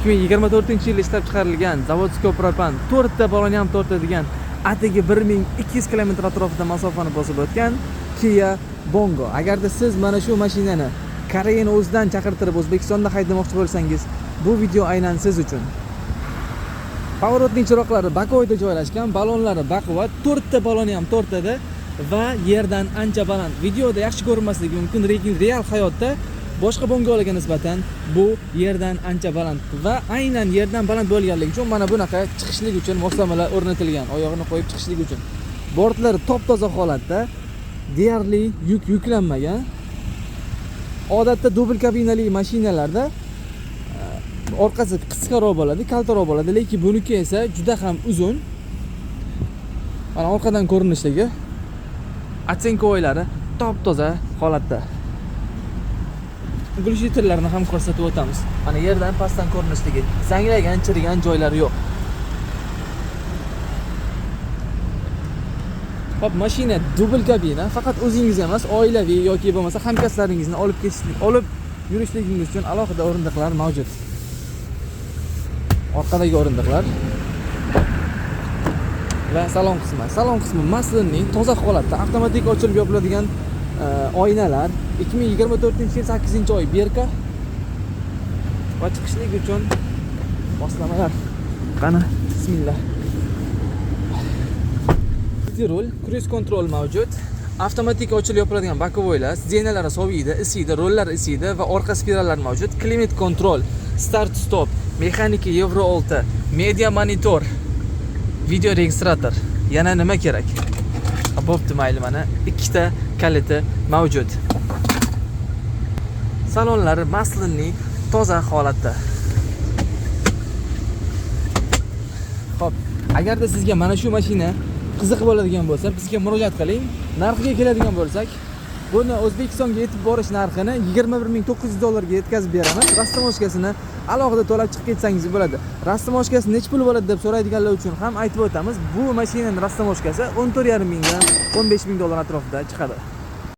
2024-yil ishlab chiqarilgan zavodskiy propan 4 ta baloni ham tortadigan atigi 1200 km atrofida masofani bosib o'tgan Kia Bongo. Agarda siz mana shu mashinani Koreyani o'zidan chaqirtirib O'zbekistonda haydamoqchi bo'lsangiz, bu video aynan siz uchun. Pavorotning chiroqlari bakovoyda joylashgan, balonlari baquvvat, 4 ta baloni ham tortadi va yerdan ancha baland. Videoda yaxshi ko'rinmasligi mumkin, lekin real hayotda boshqa bongolarga nisbatan bu yerdan ancha baland va aynan yerdan baland bo'lganligi uchun mana bunaqa chiqishlik uchun moslamalar o'rnatilgan, oyog'ini qo'yib chiqishlik uchun. Bortlari top-toza holatda, deyarli yuk yuklanmagan. Odatda dubl kabinali mashinalarda orqasi qisqaroq bo'ladi, kaltaroq bo'ladi, lekin buniki esa juda ham uzun. Mana orqadan ko'rinishligi, atsenkovoylari top-toza holatda. Gulshitirlarni ham ko'rsatib o'tamiz. Mana yerdan pastdan ko'rinishligi, zanglagan, chirigan joylari yo'q. Hop, mashina dubl kabina, faqat o'zingiz emas, oilaviy yoki bo'lmasa hamkasblaringizni olib yurishligingiz uchun alohida o'rindiqlar mavjud. Orqadagi o'rindiqlar va salon qismi. Salon qismi Maslinning toza holatda, avtomatik ochilib yopiladigan oynalar, 2024-yil 8-oy berka va chiqishlik uchun moslamalar. Qani, bismillah. Rul, cruise control mavjud. Avtomatik ochilib yopiladigan bokovoylar, sidenalari soviydi, isiydi, rollar isiydi va orqa spirallar mavjud. Climate control, start stop, mexaniki Euro 6, media monitor, video registrator. Yana nima kerak? Bo'pti, mayli, mana ikkita kaliti mavjud. Salonlari Maslinning toza holatda. Xo'p, agarda sizga mana shu mashina qiziq bo'ladigan bo'lsa, bizga murojaat qiling. Narxiga keladigan bo'lsak, buni O'zbekistonga yetib borish narxini $21,900 ga yetkazib beramiz. Rastamoshkasini alohida to'lab chiqib ketsangiz bo'ladi. Rastamoshkasi nech pul bo'ladi deb so'raydiganlar uchun ham aytib o'tamiz. Bu mashinaning rastamoshkasi $14,500 dan $15,000 atrofida chiqadi.